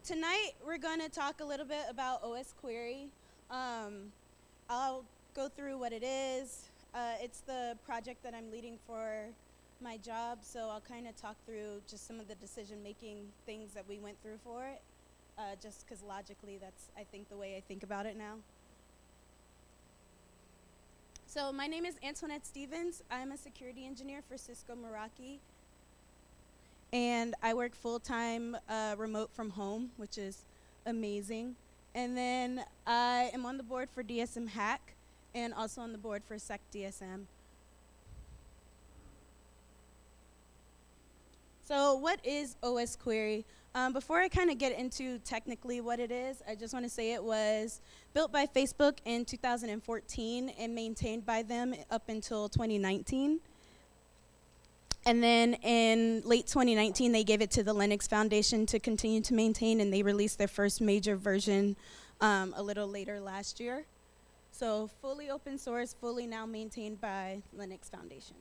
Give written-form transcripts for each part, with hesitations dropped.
tonight we're going to talk a little bit about OSQuery. I'll go through what it is. It's the project that I'm leading for my job, so I'll kind of talk through just some of the decision-making things that we went through for it, just because logically that's, I think, the way I think about it now. So my name is Antoinette Stevens. I'm a security engineer for Cisco Meraki. And I work full-time remote from home, which is amazing. And then I am on the board for DSM Hack and also on the board for SecDSM. So what is OSQuery? Before I kind of get into technically what it is, I just want to say it was built by Facebook in 2014 and maintained by them up until 2019. And then in late 2019, they gave it to the Linux Foundation to continue to maintain, and they released their first major version a little later last year. So fully open source, fully now maintained by Linux Foundation.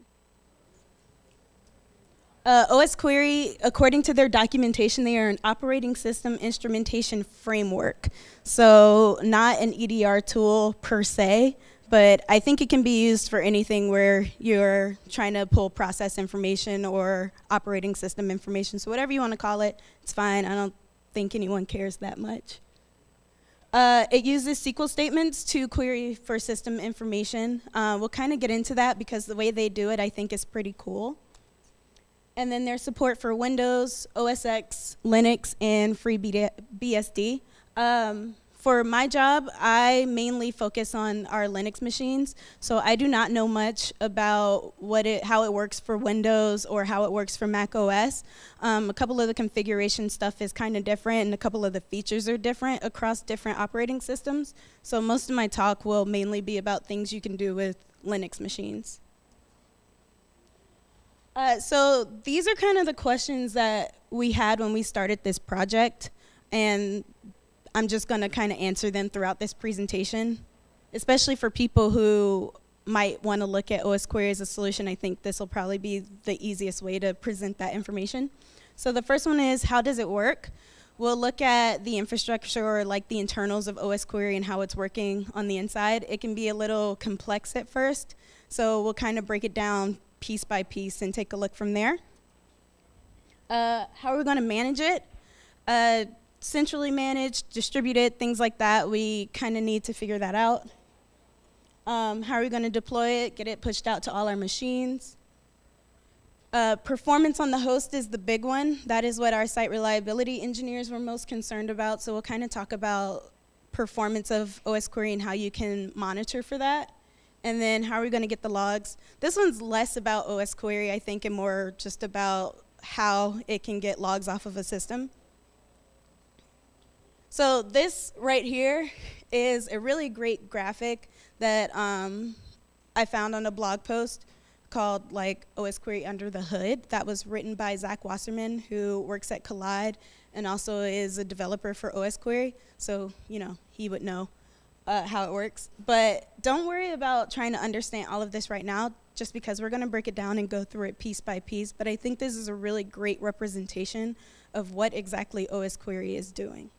OSQuery, according to their documentation, they are an operating system instrumentation framework. So not an EDR tool per se, but I think it can be used for anything where you're trying to pull process information or operating system information. So whatever you want to call it, it's fine. I don't think anyone cares that much. It uses SQL statements to query for system information. We'll kind of get into that because the way they do it, I think, is pretty cool. And then there's support for Windows, OS X, Linux, and FreeBSD. For my job, I mainly focus on our Linux machines, so I do not know much about how it works for Windows or how it works for Mac OS. A couple of the configuration stuff is kind of different, and a couple of the features are different across different operating systems. So most of my talk will mainly be about things you can do with Linux machines. So these are kind of the questions that we had when we started this project, and I'm just going to kind of answer them throughout this presentation, especially for people who might want to look at OSQuery as a solution. I think this will probably be the easiest way to present that information. So the first one is, how does it work? We'll look at the infrastructure, or like the internals of OSQuery and how it's working on the inside. It can be a little complex at first, so we'll kind of break it down piece by piece and take a look from there. How are we going to manage it? Centrally managed, distributed, things like that. We kind of need to figure that out. How are we going to deploy it, get it pushed out to all our machines? Performance on the host is the big one. That is what our site reliability engineers were most concerned about. So we'll kind of talk about performance of OSQuery and how you can monitor for that. And then how are we going to get the logs? This one's less about OSQuery, I think, and more just about how it can get logs off of a system. So this right here is a really great graphic that I found on a blog post called like OSQuery Under the Hood. That was written by Zach Wasserman, who works at Collide and also is a developer for OSQuery. So, you know, he would know how it works. But don't worry about trying to understand all of this right now, just because we're going to break it down and go through it piece by piece. But I think this is a really great representation of what exactly OSQuery is doing.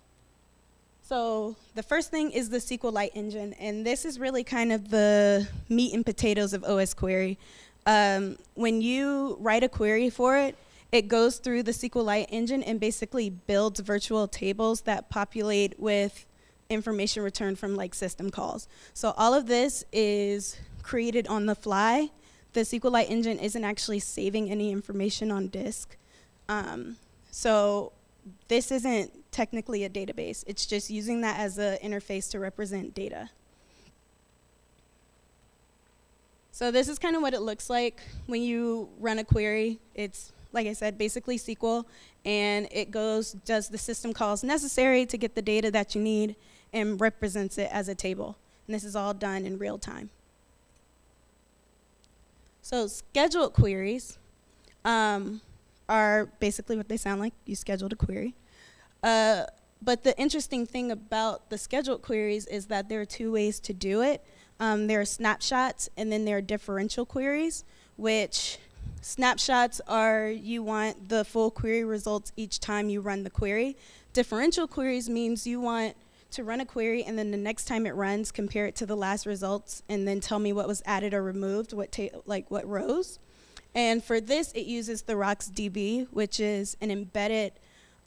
So the first thing is the SQLite engine, and this is really kind of the meat and potatoes of OSQuery. When you write a query for it, it goes through the SQLite engine and basically builds virtual tables that populate with information returned from like system calls. So all of this is created on the fly. The SQLite engine isn't actually saving any information on disk. So this isn't technically a database. It's just using that as an interface to represent data. So this is kind of what it looks like when you run a query. It's, like I said, basically SQL, and it does the system calls necessary to get the data that you need and represents it as a table. And this is all done in real time. So scheduled queries are basically what they sound like. You scheduled a query. But the interesting thing about the scheduled queries is that there are two ways to do it. There are snapshots, and then there are differential queries, which Snapshots are you want the full query results each time you run the query. Differential queries means you want to run a query and then the next time it runs, compare it to the last results and then tell me what was added or removed, what rows. And for this, it uses the RocksDB, which is an embedded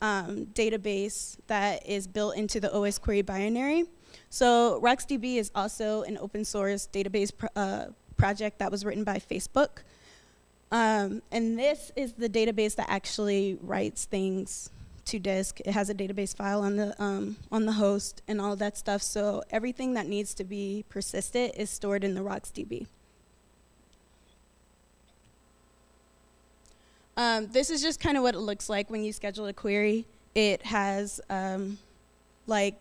database that is built into the OSQuery binary. So RocksDB is also an open source database project that was written by Facebook. And this is the database that actually writes things to disk. It has a database file on the host and all of that stuff. So everything that needs to be persisted is stored in the RocksDB. This is just kind of what it looks like when you schedule a query. It has like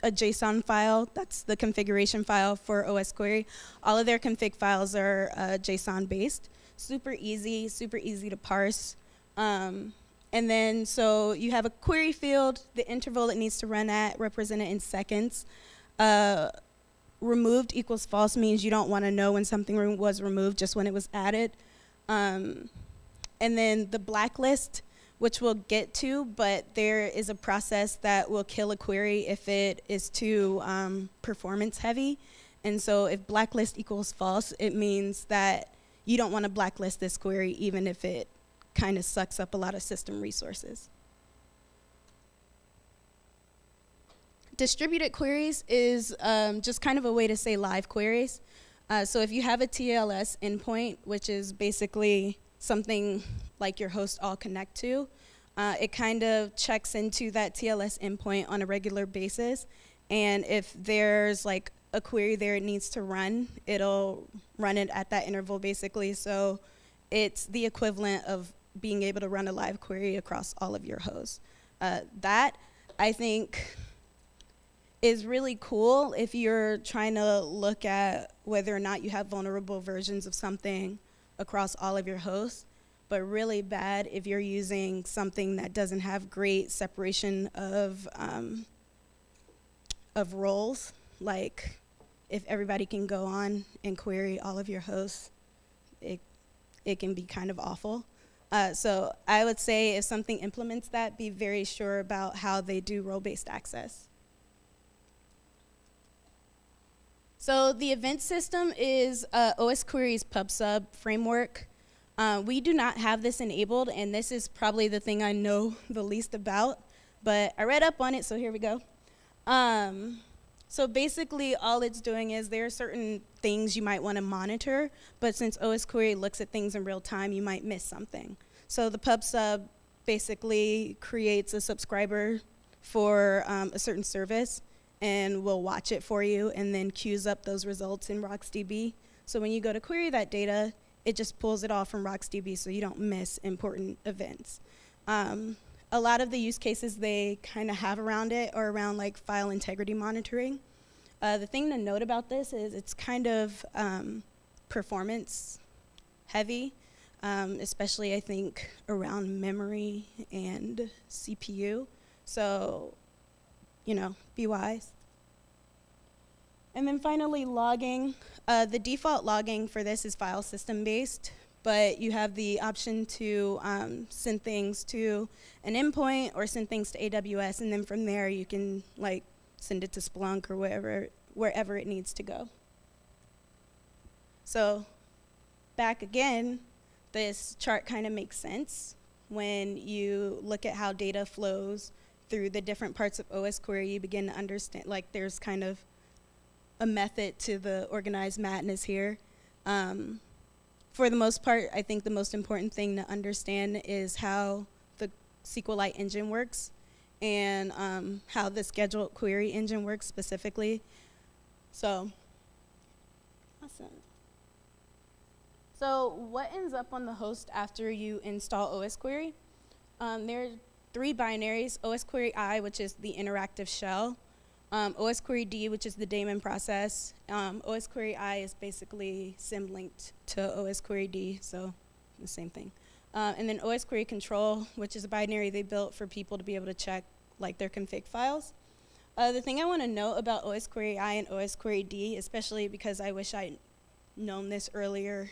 a JSON file. That's the configuration file for OSQuery. All of their config files are JSON based. Super easy to parse. And then so you have a query field, the interval it needs to run at represented in seconds. Removed equals false means you don't want to know when something was removed, just when it was added. And then the blacklist, which we'll get to, but there is a process that will kill a query if it is too performance heavy. And so if blacklist equals false, it means that you don't want to blacklist this query even if it kind of sucks up a lot of system resources. Distributed queries is just kind of a way to say live queries. So if you have a TLS endpoint, which is basically something like your host all connect to, it kind of checks into that TLS endpoint on a regular basis. And if there's like a query there it needs to run, it'll run it at that interval basically. So it's the equivalent of being able to run a live query across all of your hosts. That, I think, is really cool if you're trying to look at whether or not you have vulnerable versions of something across all of your hosts, but really bad if you're using something that doesn't have great separation of roles. Like if everybody can go on and query all of your hosts, it can be kind of awful. So I would say if something implements that, be very sure about how they do role-based access. So the event system is OSQuery's PubSub Framework. We do not have this enabled, and this is probably the thing I know the least about, but I read up on it, so here we go. So basically all it's doing is there are certain things you might want to monitor, but since OSQuery looks at things in real time, you might miss something. So the PubSub basically creates a subscriber for a certain service, and will watch it for you and then queues up those results in RocksDB. So when you go to query that data, it just pulls it all from RocksDB so you don't miss important events. A lot of the use cases they kind of have around it are around like file integrity monitoring. The thing to note about this is it's kind of performance heavy, especially I think around memory and CPU. So, you know, be wise. And then finally, logging. The default logging for this is file system based, but you have the option to send things to an endpoint or send things to AWS, and then from there you can like send it to Splunk or wherever it needs to go. So back again, this chart kind of makes sense when you look at how data flows through the different parts of OSQuery. You begin to understand, like there's kind of a method to the organized madness here. For the most part, I think the most important thing to understand is how the SQLite engine works and how the scheduled query engine works specifically. So, awesome. So what ends up on the host after you install OSQuery? There are 3 binaries: OSQuery I, which is the interactive shell, OSQuery D, which is the daemon process. OSQuery I is basically sim-linked to OSQuery D, so the same thing. And then OSQuery control, which is a binary they built for people to be able to check like their config files. The thing I want to note about OSQuery I and OSQuery D, especially because I wish I'd known this earlier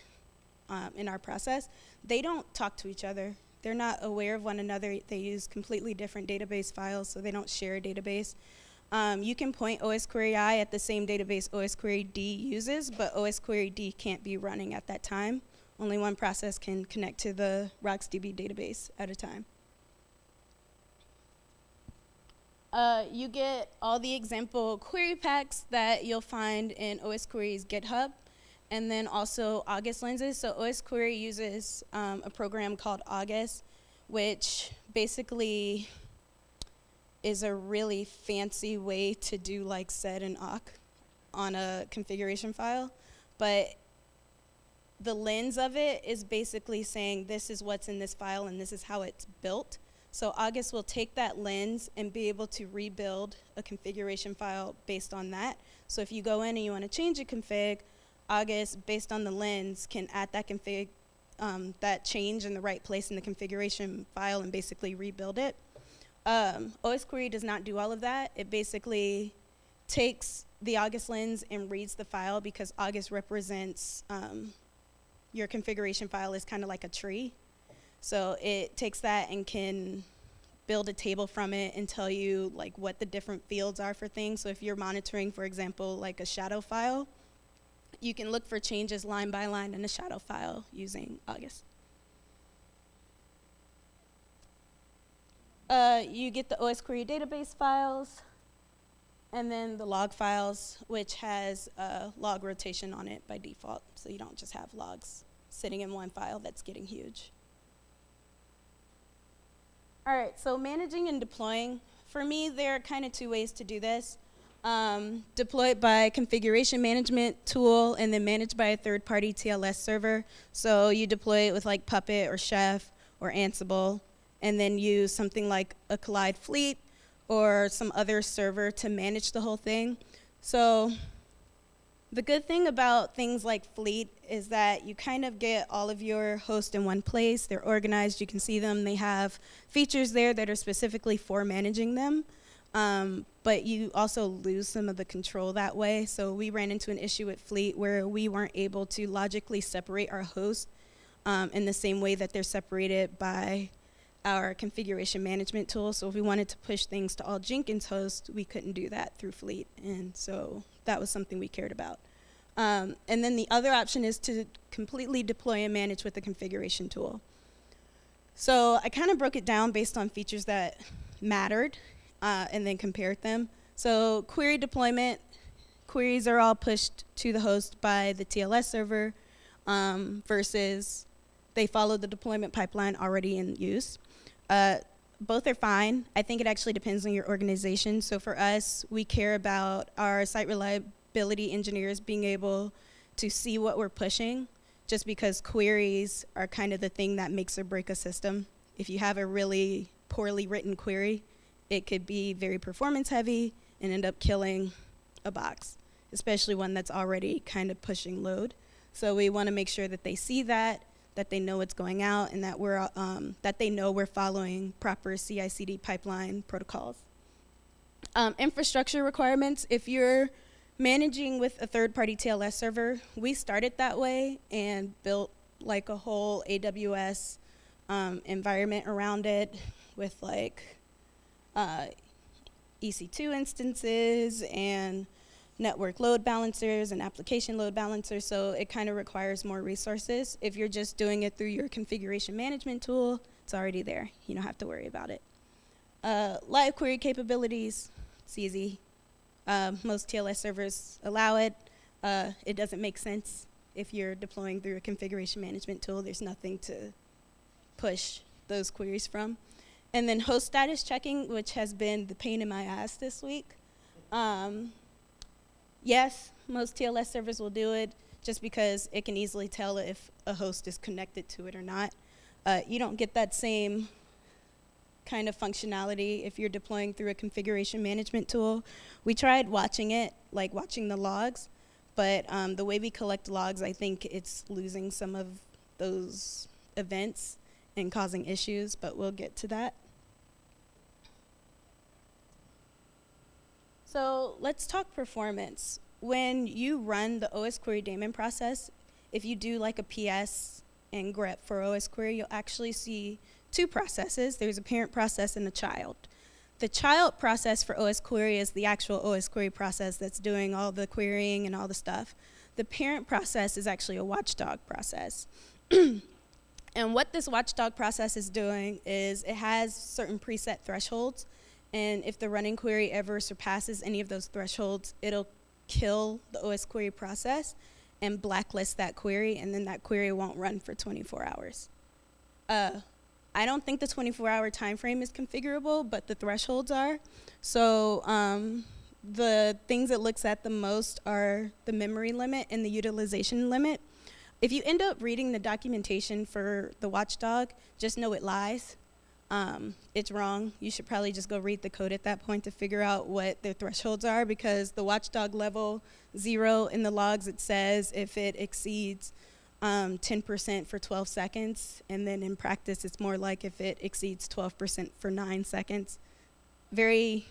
in our process, they don't talk to each other. They're not aware of one another. They use completely different database files, so they don't share a database. You can point OSQuery I at the same database OSQuery D uses, but OSQuery D can't be running at that time. Only one process can connect to the RocksDB database at a time. You get all the example query packs that you'll find in OSQuery's GitHub, and then also August lenses. So OSQuery uses a program called August, which basically is a really fancy way to do like sed and awk on a configuration file. But the lens of it is basically saying this is what's in this file and this is how it's built. So August will take that lens and be able to rebuild a configuration file based on that. So if you go in and you want to change a config, August, based on the lens, can add that config, that change in the right place in the configuration file and basically rebuild it. OSQuery does not do all of that. It basically takes the August lens and reads the file because August represents your configuration file is kind of like a tree. So it takes that and can build a table from it and tell you like what the different fields are for things. So if you're monitoring, for example, like a shadow file, you can look for changes line by line in a shadow file using August. You get the OSQuery database files, and then the log files, which has log rotation on it by default. So you don't just have logs sitting in one file that's getting huge. All right, so managing and deploying. For me, there are kind of two ways to do this. Deploy it by configuration management tool and then managed by a third-party TLS server. So you deploy it with like Puppet or Chef or Ansible, and then use something like a Collide Fleet or some other server to manage the whole thing. So the good thing about things like Fleet is that you kind of get all of your hosts in one place. They're organized, you can see them. They have features there that are specifically for managing them. But you also lose some of the control that way. So we ran into an issue with Fleet where we weren't able to logically separate our hosts in the same way that they're separated by our configuration management tool. So if we wanted to push things to all Jenkins hosts, we couldn't do that through Fleet. And so that was something we cared about. And then the other option is to completely deploy and manage with the configuration tool. So I kind of broke it down based on features that mattered and then compared them. So query deployment, queries are all pushed to the host by the TLS server versus they follow the deployment pipeline already in use. Both are fine. I think it actually depends on your organization. So for us, we care about our site reliability engineers being able to see what we're pushing, just because queries are kind of the thing that makes or break a system. If you have a really poorly written query, it could be very performance heavy and end up killing a box, especially one that's already kind of pushing load. So we want to make sure that they see that they know what's going out, and that we're that they know we're following proper CI/CD pipeline protocols. Infrastructure requirements. If you're managing with a third-party TLS server, we started that way and built like a whole AWS environment around it with like EC2 instances and network load balancers and application load balancers, so it kind of requires more resources. If you're just doing it through your configuration management tool, it's already there. You don't have to worry about it. Live query capabilities, it's easy. Most TLS servers allow it. It doesn't make sense if you're deploying through a configuration management tool. There's nothing to push those queries from. And then host status checking, which has been the pain in my ass this week. Yes, most TLS servers will do it just because it can easily tell if a host is connected to it or not. You don't get that same kind of functionality if you're deploying through a configuration management tool. We tried watching it, like watching the logs, but the way we collect logs, I think it's losing some of those events and causing issues, but we'll get to that. So let's talk performance. When you run the OSQuery daemon process, if you do like a PS and grep for OSQuery, you'll actually see two processes. There's a parent process and a child. The child process for OSQuery is the actual OSQuery process that's doing all the querying and all the stuff. The parent process is actually a watchdog process. And what this watchdog process is doing is it has certain preset thresholds, and if the running query ever surpasses any of those thresholds, it'll kill the OSQuery process and blacklist that query, and then that query won't run for 24 hours. I don't think the 24-hour time frame is configurable, but the thresholds are. So the things it looks at the most are the memory limit and the utilization limit. If you end up reading the documentation for the watchdog, just know it lies. It's wrong. You should probably just go read the code at that point to figure out what their thresholds are, because the watchdog level 0 in the logs, it says if it exceeds 10% for 12 seconds, and then in practice it's more like if it exceeds 12% for 9 seconds. Very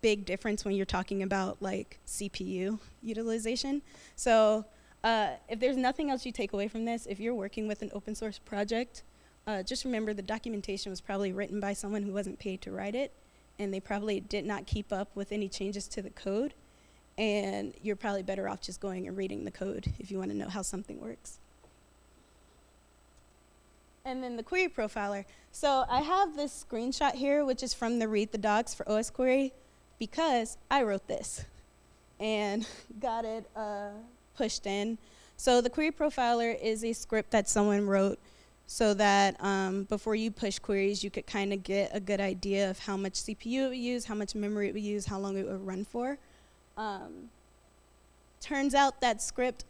big difference when you're talking about like CPU utilization. So if there's nothing else you take away from this, if you're working with an open source project, just remember the documentation was probably written by someone who wasn't paid to write it, and they probably did not keep up with any changes to the code, and you're probably better off just going and reading the code if you want to know how something works. And then the query profiler. So I have this screenshot here, which is from the Read the Docs for OSQuery, because I wrote this and got it pushed in. So the query profiler is a script that someone wrote so that before you push queries, you could kind of get a good idea of how much CPU it would use, how much memory it would use, how long it would run for. Turns out that script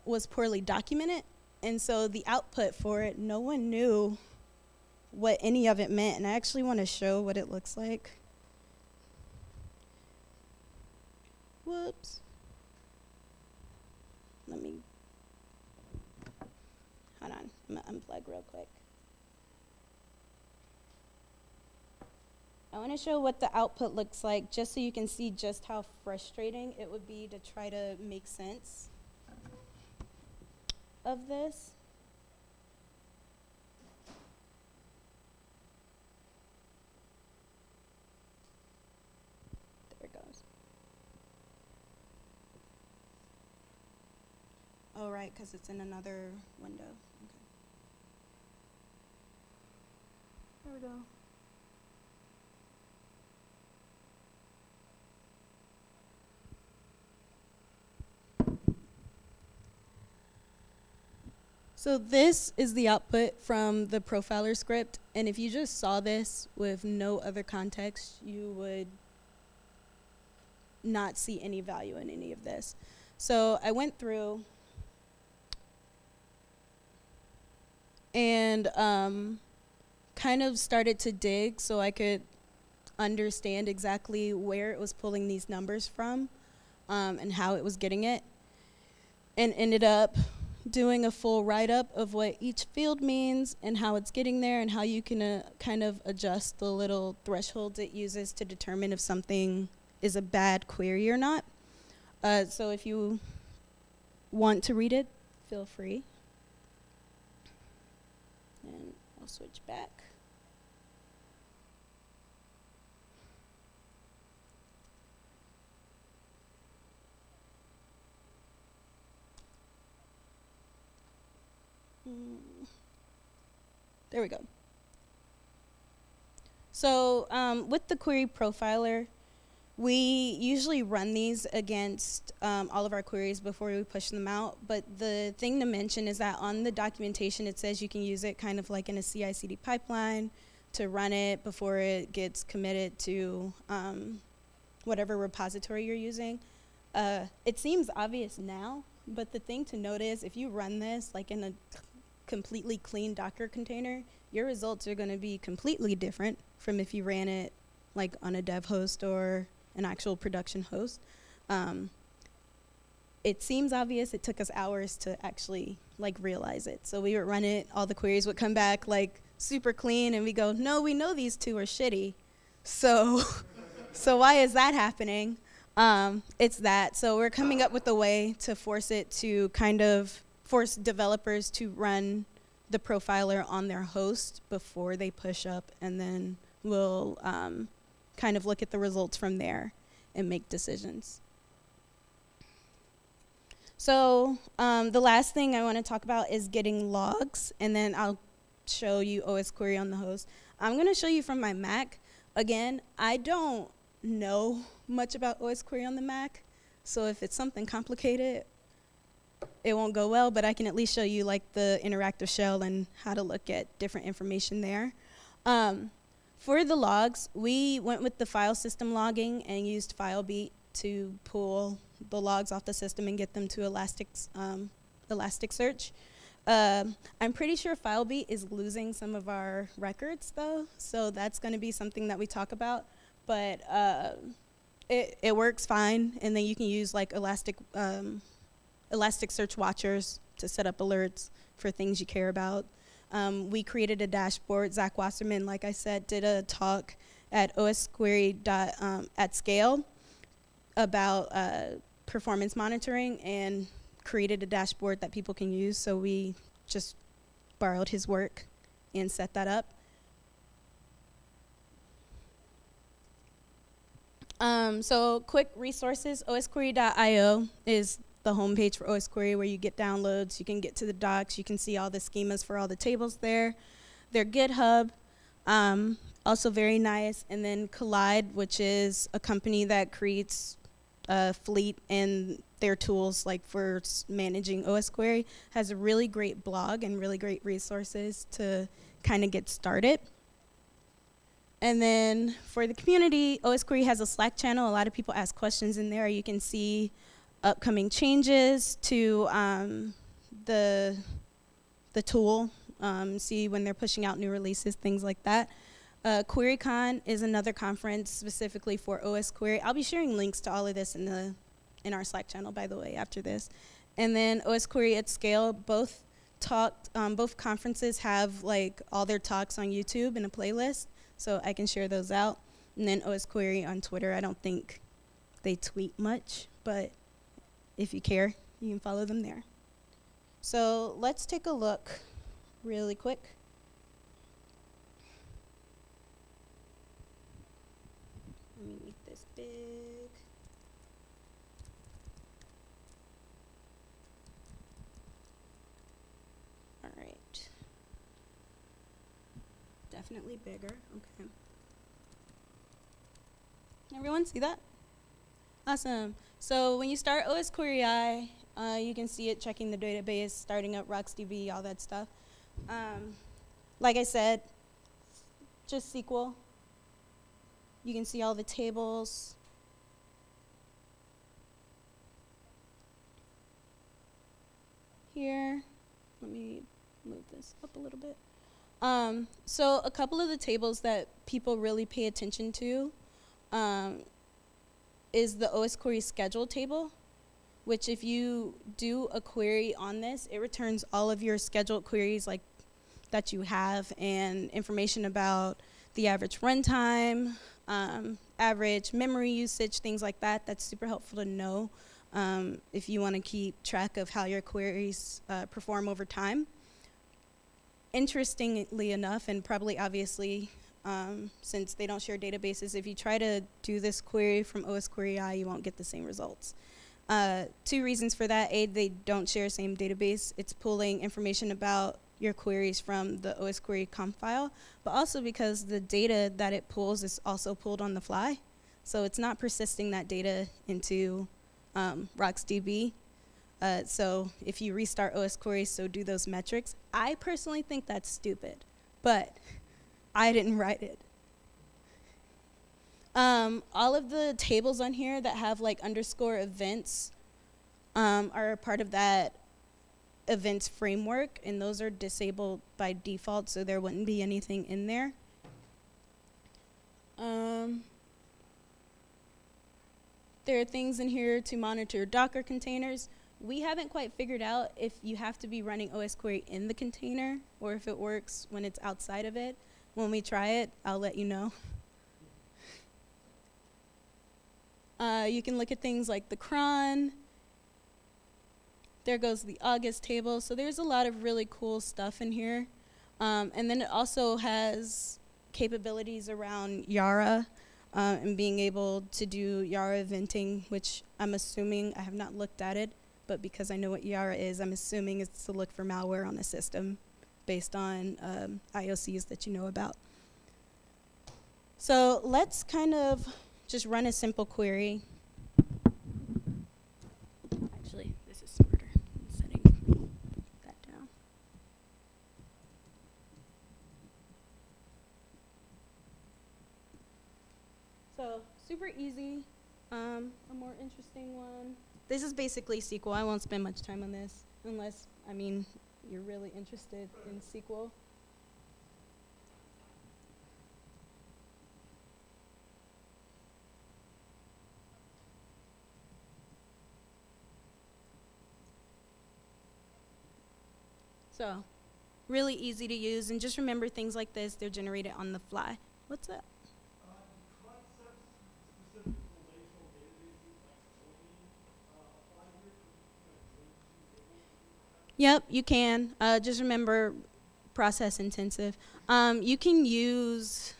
was poorly documented, and so the output for it, no one knew what any of it meant, and I actually want to show what it looks like. Whoops. Let me, hold on, I'm gonna unplug real quick. I want to show what the output looks like, just so you can see just how frustrating it would be to try to make sense of this. There it goes. Oh, right, because it's in another window. Okay. There we go. So this is the output from the profiler script, and if you just saw this with no other context, you would not see any value in any of this. So I went through and kind of started to dig so I could understand exactly where it was pulling these numbers from and how it was getting it, and ended up doing a full write-up of what each field means and how it's getting there, and how you can kind of adjust the little thresholds it uses to determine if something is a bad query or not. So if you want to read it, feel free. And I'll switch back. There we go. So with the query profiler, we usually run these against all of our queries before we push them out. But the thing to mention is that on the documentation, it says you can use it kind of like in a CI/CD pipeline to run it before it gets committed to whatever repository you're using. It seems obvious now, but the thing to note is if you run this like in a completely clean Docker container, your results are going to be completely different from if you ran it like on a dev host or an actual production host. It seems obvious. It took us hours to actually like realize it. So we would run it, all the queries would come back like super clean, and we go, no, we know these two are shitty. So, so why is that happening? It's that. So we're coming up with a way to force it to kind of force developers to run the profiler on their host before they push up, and then we'll kind of look at the results from there and make decisions. So the last thing I want to talk about is getting logs, and then I'll show you OSQuery on the host. I'm going to show you from my Mac. Again, I don't know much about OSQuery on the Mac, so if it's something complicated, it won't go well, but I can at least show you like the interactive shell and how to look at different information there. For the logs, we went with the file system logging and used FileBeat to pull the logs off the system and get them to Elasticsearch. I'm pretty sure FileBeat is losing some of our records though, so that's going to be something that we talk about. But it works fine, and then you can use like Elasticsearch watchers to set up alerts for things you care about. We created a dashboard. Zach Wasserman, like I said, did a talk at OSQuery at Scale about performance monitoring and created a dashboard that people can use. So we just borrowed his work and set that up. So quick resources, osquery.io is the homepage for OSQuery, where you get downloads, you can get to the docs, you can see all the schemas for all the tables there. Their GitHub, also very nice. And then Collide, which is a company that creates Fleet and their tools like for managing OSQuery, has a really great blog and really great resources to kind of get started. And then for the community, OSQuery has a Slack channel. A lot of people ask questions in there. You can see upcoming changes to the tool, see when they're pushing out new releases, things like that. QueryCon is another conference specifically for OSQuery. I'll be sharing links to all of this in our Slack channel, by the way, after this. And then OSQuery at Scale, both conferences have like all their talks on YouTube in a playlist, so I can share those out. And then OSQuery on Twitter, I don't think they tweet much, but if you care, you can follow them there. So let's take a look really quick. Let me make this big. All right. Definitely bigger. Okay. Everyone see that? Awesome. So when you start OSQuery, you can see it checking the database, starting up RocksDB, all that stuff. Like I said, just SQL. You can see all the tables. Here, let me move this up a little bit. So a couple of the tables that people really pay attention to is the OSQuery schedule table, which if you do a query on this, it returns all of your scheduled queries like that you have, and information about the average runtime, average memory usage, things like that. That's super helpful to know if you want to keep track of how your queries perform over time. Interestingly enough, and probably obviously, since they don't share databases, if you try to do this query from OSQuery, you won't get the same results. Two reasons for that. A, they don't share the same database. It's pulling information about your queries from the OSQuery conf file, but also because the data that it pulls is also pulled on the fly. So it's not persisting that data into RocksDB. So if you restart OSQuery, so do those metrics. I personally think that's stupid, but I didn't write it. All of the tables on here that have like underscore events are a part of that events framework, and those are disabled by default, so there wouldn't be anything in there. There are things in here to monitor Docker containers. We haven't quite figured out if you have to be running OSQuery in the container or if it works when it's outside of it. When we try it, I'll let you know. You can look at things like the cron, there goes the August table. So there's a lot of really cool stuff in here. And then it also has capabilities around Yara and being able to do Yara eventing, which I'm assuming, I have not looked at it, but because I know what Yara is, I'm assuming it's to look for malware on the system based on IOCs that you know about. So let's kind of just run a simple query. Actually, this is smarter than setting that down. So super easy. A more interesting one. This is basically SQL. I won't spend much time on this unless, I mean, you're really interested in SQL. So, really easy to use, and just remember things like this, they're generated on the fly. What's up? Yep, you can. Just remember, process intensive. You can use,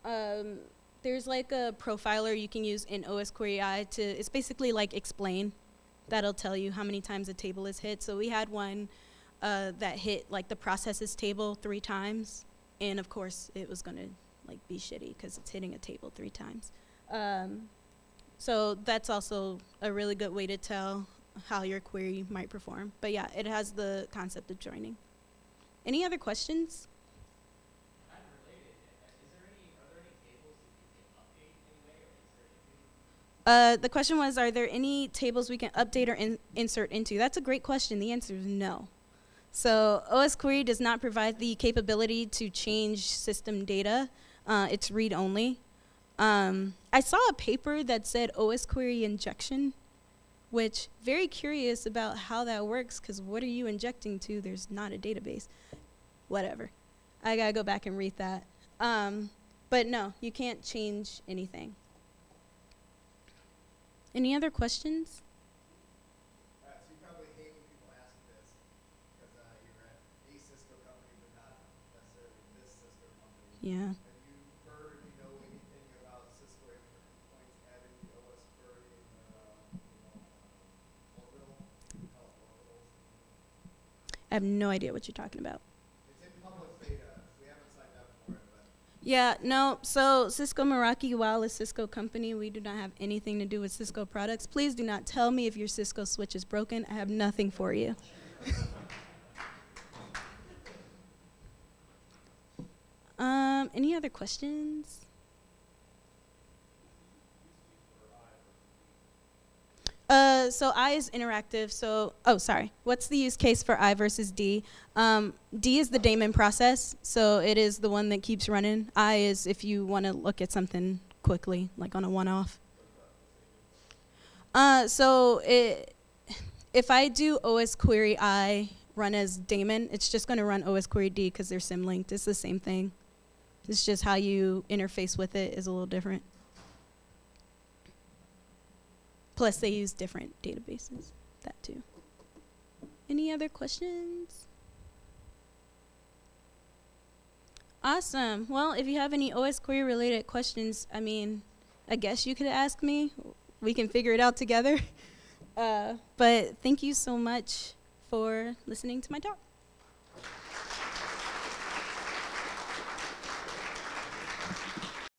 there's like a profiler you can use in OSQuery to, it's basically like explain. That'll tell you how many times a table is hit. So we had one that hit like the processes table 3 times. And of course, it was gonna like be shitty because it's hitting a table 3 times. So that's also a really good way to tell how your query might perform. But yeah, it has the concept of joining. Any other questions? Kind of related, are there any tables that you can update anyway or insert into? The question was, are there any tables we can update or insert into? That's a great question. The answer is no. So OSQuery does not provide the capability to change system data. It's read-only. I saw a paper that said OSQuery injection, which very curious about how that works, because what are you injecting to? There's not a database. Whatever. I gotta go back and read that. But no, you can't change anything. Any other questions? So you probably hate when people ask this, because you're at a Cisco company, but not necessarily this Cisco company. Yeah. Have you heard, you know anything about Cisco endpoints adding the OSQuery orbital? We call it orbitals. I have no idea what you're talking about. It's in public beta. We haven't signed up for it, but. Yeah, no, so Cisco Meraki, while a Cisco company, we do not have anything to do with Cisco products. Please do not tell me if your Cisco switch is broken. I have nothing for you. Any other questions? So I is interactive, so, oh, sorry. What's the use case for I versus D? D is the daemon process, so it is the one that keeps running. I is if you want to look at something quickly, like on a one-off. If I do OSQuery I run as daemon, it's just going to run OSQuery D because they're sim-linked. It's the same thing. It's just how you interface with it is a little different. Plus, they use different databases, that too. Any other questions? Awesome. Well, if you have any OSQuery related questions, I mean, I guess you could ask me. We can figure it out together. But thank you so much for listening to my talk.